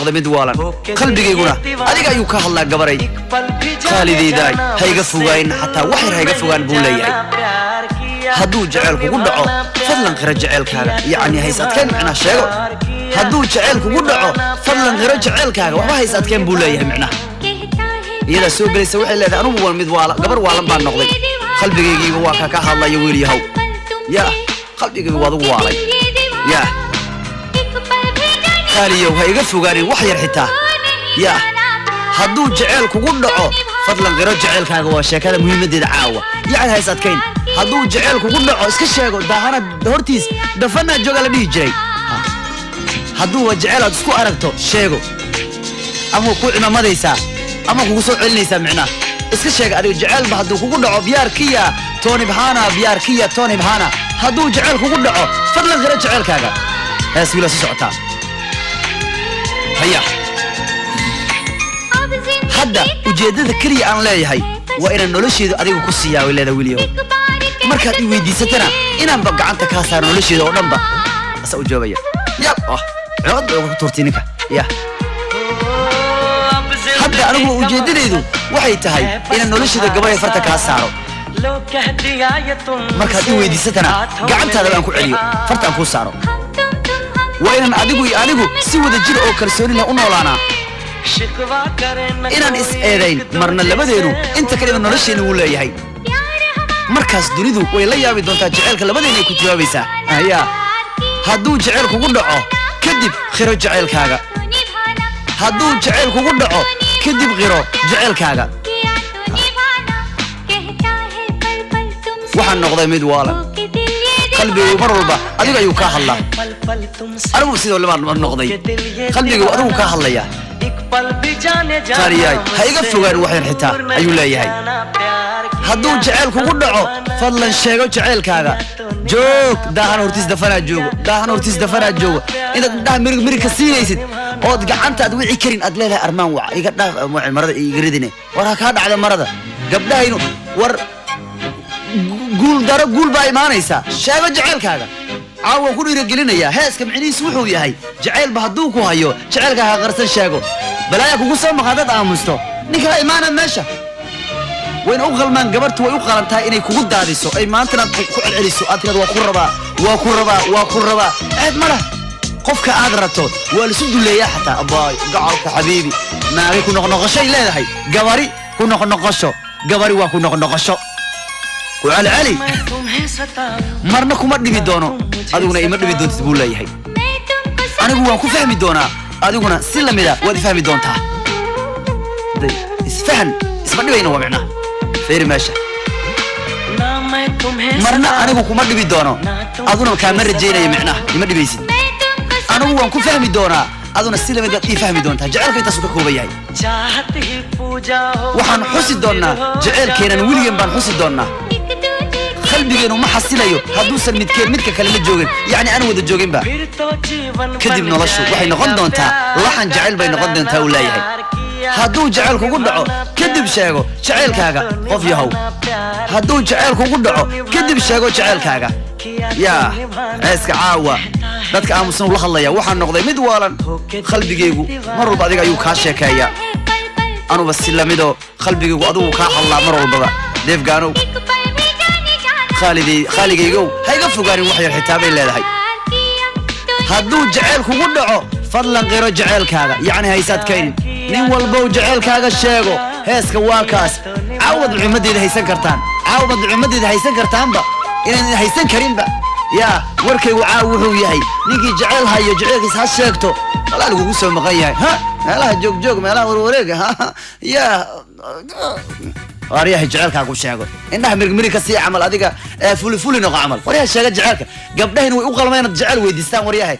noqday mid waalan qalbigayguna adiga ayuu ka hadlaa gabaray khaalideeday hayga fogayn xataa wax yar hayga fogaan buu leeyahay hadduu jacayl kugu dhaco fadlan qira jacaylkaaga yacni haysadkeen macnaa sheego hadduu jacayl kugu dhaco fadlan qira jacaylkaaga waxba haysadkeen buu leeyahay macnaa iyada soo galaysa waxay leedahay anugu waan mid waalan gabar waalan baan noqday qalbigaygiiba waa ka hadlaya wiil yahow yaa qalbigaygu waa ugu waalay yaa qaaliyow ha iga fogaanin wax yar xitaa yaa hadduu jacayl kugu dhaco fadlan qiro jacaylkaaga waa sheekada muhiimadeeda caawa yacni haysadkayn hadduu jacayl kugu dhaco iska sheego daahana hortiis dafanaa jooga la dhihi jiray hadduu jacayl aad isku aragto sheego ama ku cimamadaysaa ama kugu soo celinaysaa micnaa iska sheega adiga jacaylba hadduu kugu dhaco biyaarkiya Tony Bhana hadduu jacayl kugu dhaco fadlan qiro jacaylkaaga hees wiila soo socotaa haya hadda ujeedada kaliya aan leeyahay waa inaan nolosheedu adiga ku siiyaa wiilada wiiliyow markaad i weydiisatana inaanba gacanta kaa saaro nolosheeda oo dhanba asa u joogaya yab cod oo ku turtininka ya hadda anigu ujeedadaydu waxay tahay inaan nolosheeda gabadhay farta kaa saaro markaad i weydiisatana gacantaada baan ku celiyo fartaan kuu saaro waa inaan adigu iyo anigu si wada jir oo kalsooni leh u noolaanaa inaan is eedayn marna labadeenu inta kaleba nolosheena wuu leeyahay markaas dunidu way la yaabi doontaa jacaylka labadeena ay ku jawaabaysaa yaa hadduu jacayl kugu dhaco kadib qiro jacaylkaaga hadduu jacayl kugu dhaco kadib qiro jacaylkaaga waxaan noqday mid waalan qalbigaygu mar walba adiga ayuu ka hadlaa anigu sidoo lama noqday qalbigaygu adigu ka hadlaya qaaliyaay ha iga fogaan wax yar xitaa ayuu leeyahay hadduu jacayl kugu dhaco fadlan sheego jacaylkaaga joog daahan hortiis dafanaa joogo inaad indhaha mirig ka siinaysid ood gacanta aad wici karin aad leedahay armaan wac iga dhaaf marada iga ridine war ha kaa dhacda marada gabdhahaynu war guul baa imaanaysaa sheego jacaylkaaga caawa ku dhiirigelinayaa heeska micnihiisu wuxuu yahay jacaylba hadduu ku hayo jacaylkaaga qarsan sheego balaaya kugu soo maqaadad aamusto ninkaa imaana meesha wayna u qalmaan gabartu way u qalantahay inay kugu daadiso ay maantana ku celceliso aad tirad waa ku rabaa ceeb ma leh qofka aad rabto waa lisu duleeyaa xataa abbaay gacalka xabiibi naagay ku noqnoqoshay leedahay gabari ku noqnoqosho gabari waa ku noqnoqosho وعلي مرنا كما دبي دونو أدونا إما دبي دونت تقول لي هاي أنا جوا كو فهمي دونا أدونا سلمي دا ودي فهمي دونتها دي اسفهم اسمع دبي نوع معنا فير ماشى مرنا أنا جوا كما دبي دونو أدونا كاميرا جينا معنا إما دبي يسد أنا جوا كو فهمي دونا أدونا سلمي دا كيف فهمي دونتها جعل في تسوق كوبي هاي وحن حسد دونا جعل كينا ويليام بان حسد دونا qalbigeenu ma xasilayo hadduusan midka kale la joogin yacni aan wada jooginba kadib noloshu waxay noqon doontaa laxan jacayl bay noqon doontaa uu leeyahay hadduu jacayl kugu dhaco kadib sheego jacaylkaaga qof yahow hadduu jacayl kugu dhaco kadib sheego jacaylkaaga yaa heeska caawa dadka aamusan ula hadlaya waxaan noqday mid waalan qalbigaygu mar walba adiga ayuu kaa sheekeeyaa anuba si lamidoo qalbigaygu adigu kaa hadlaa mar walbaba deefgaanow خالقيجو هيدا فوقاني وحير حتابي اللي هاي هدو جعل كوجو دعو فضلا غير جعل كاغا يعني هيسات كاين نين والبو جعل كاغا الشيغو هيسك واكاس عوض العمدي ده هيسن كرتان با إن هيسن كريم با يا وركي وعاوه وياي نيجي جعل هاي جعل كيس هالشيغتو والله لو قوسو مغياي ها لا جوج ما لا وروريق ها يا واريح جعلك أقول شيء إنها مرق كسي عمل أديك فول نوع عمل واريح شيء جعلك قبلها إنه يقول ما ينجعل ويدستان واريح